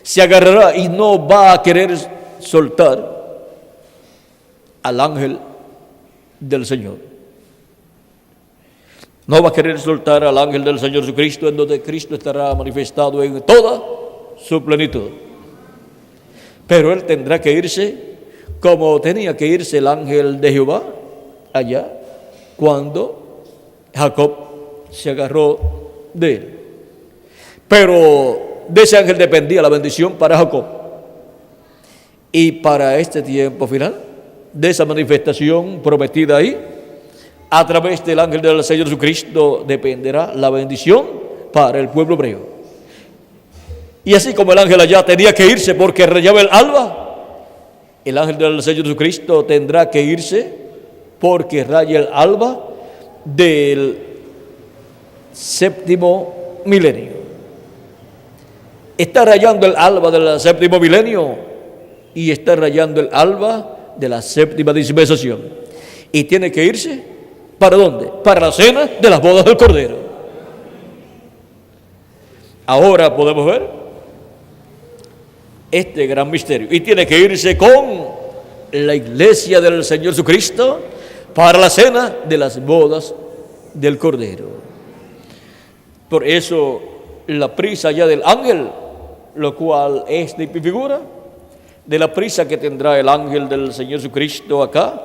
se agarrará y no va a querer soltar al ángel del Señor. No va a querer soltar al ángel del Señor Jesucristo, en donde Cristo estará manifestado en toda su plenitud. Pero él tendrá que irse como tenía que irse el ángel de Jehová allá, cuando Jacob se agarró de él. Pero de ese ángel dependía la bendición para Jacob. Y para este tiempo final, de esa manifestación prometida ahí, a través del ángel del Señor Jesucristo, dependerá la bendición para el pueblo hebreo. Y así como el ángel allá tenía que irse porque rayaba el alba, el ángel del Señor Jesucristo tendrá que irse porque raya el alba del 7º milenio. Está rayando el alba del 7º milenio y está rayando el alba de la 7ª dispensación. Y tiene que irse, ¿para dónde? Para la cena de las bodas del Cordero. Ahora podemos ver este gran misterio. Y tiene que irse con la iglesia del Señor Jesucristo para la cena de las bodas del Cordero. Por eso la prisa ya del ángel lo cual es de figura de la prisa que tendrá el ángel del Señor Jesucristo acá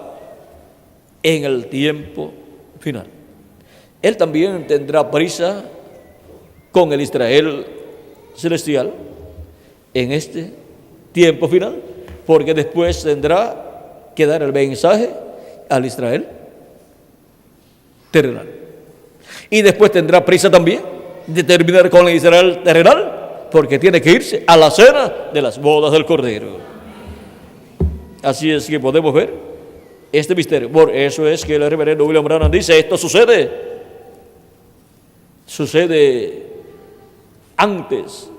en el tiempo final. Él también tendrá prisa con el Israel celestial en este tiempo final, porque después tendrá que dar el mensaje al Israel terrenal. Y después tendrá prisa también de terminar con el Israel terrenal, porque tiene que irse a la cena de las bodas del Cordero. Así es que podemos ver este misterio. Por eso es que el reverendo William Branham dice, esto sucede antes.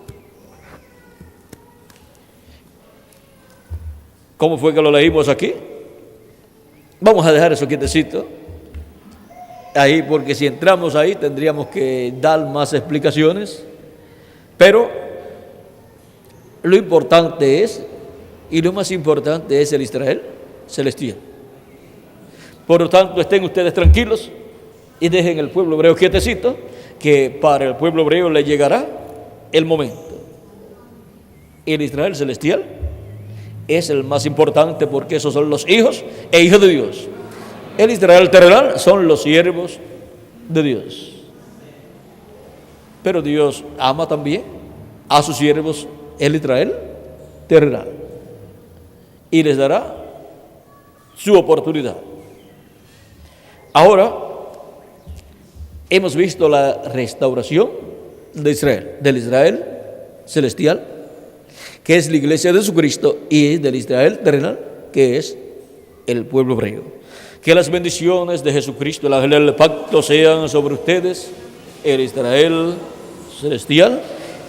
¿Cómo fue que lo leímos aquí? Vamos a dejar eso quietecito ahí, porque si entramos ahí tendríamos que dar más explicaciones. Pero lo importante es, y lo más importante es el Israel celestial. Por lo tanto, estén ustedes tranquilos y dejen el pueblo hebreo quietecito, que para el pueblo hebreo le llegará el momento. El Israel celestial es el más importante, porque esos son los hijos e hijas de Dios. El Israel terrenal son los siervos de Dios. Pero Dios ama también a sus siervos, el Israel terrenal, y les dará su oportunidad. Ahora hemos visto la restauración de Israel, del Israel celestial, que es la iglesia de Jesucristo, y del Israel terrenal, que es el pueblo hebreo. Que las bendiciones de Jesucristo, el ángel del pacto, sean sobre ustedes, el Israel celestial,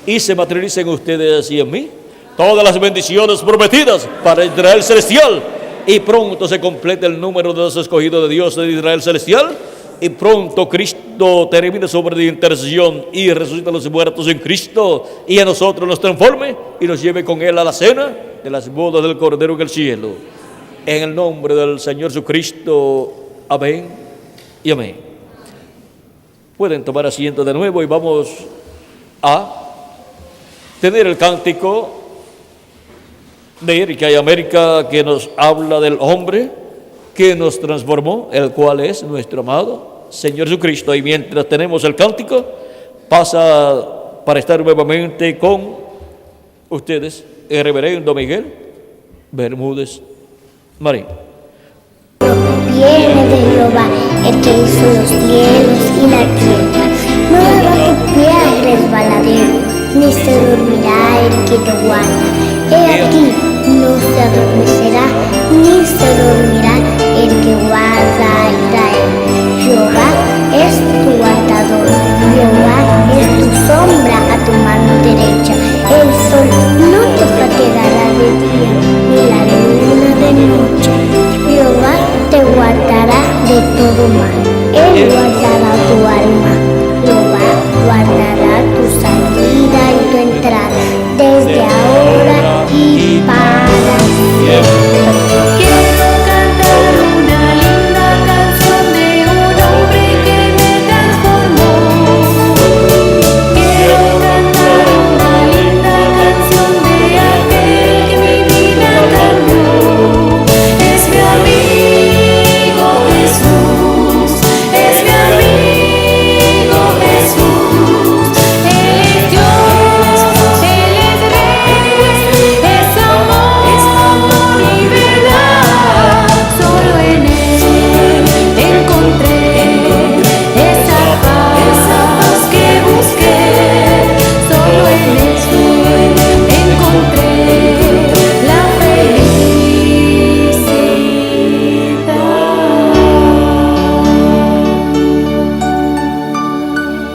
y se materialicen ustedes y en mí todas las bendiciones prometidas para Israel celestial, y pronto se complete el número de los escogidos de Dios de Israel celestial, y pronto Cristo termine sobre la intercesión y resucite a los muertos en Cristo, y a nosotros nos transforme y nos lleve con Él a la cena de las bodas del Cordero en el cielo. En el nombre del Señor Jesucristo, amén y amén. Pueden tomar asiento de nuevo y vamos a tener el cántico de Erika y América, que nos habla del hombre que nos transformó, el cual es nuestro amado Señor Jesucristo. Y mientras tenemos el cántico, pasa para estar nuevamente con ustedes el reverendo Miguel Bermúdez Marín. Viene de Jehová, el que hizo los cielos y la tierra. No dará tu pie al resbaladero, ni se dormirá el que te guarda. He aquí, no se adormecerá, ni se dormirá el que guarda a Israel. Jehová es tu guardador, Jehová es tu sombra a tu mano derecha. El sol no te fatigará de día, ni la luna de noche. Jehová te guardará de todo mal. Él guardará tu alma. Jehová guardará tu salida y tu entrada, desde ahora y para siempre. Quiero cantar una linda canción de un hombre que me transformó. Quiero cantar una linda canción de aquel que mi vida cambió. Es mi amigo Jesús, es mi amigo Jesús. Él es Dios, Él es Rey, es amor y verdad. Solo en Él encontré esa paz que busqué. Solo en Él encontré la felicidad.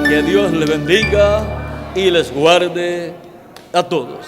Que Dios les bendiga y les guarde a todos.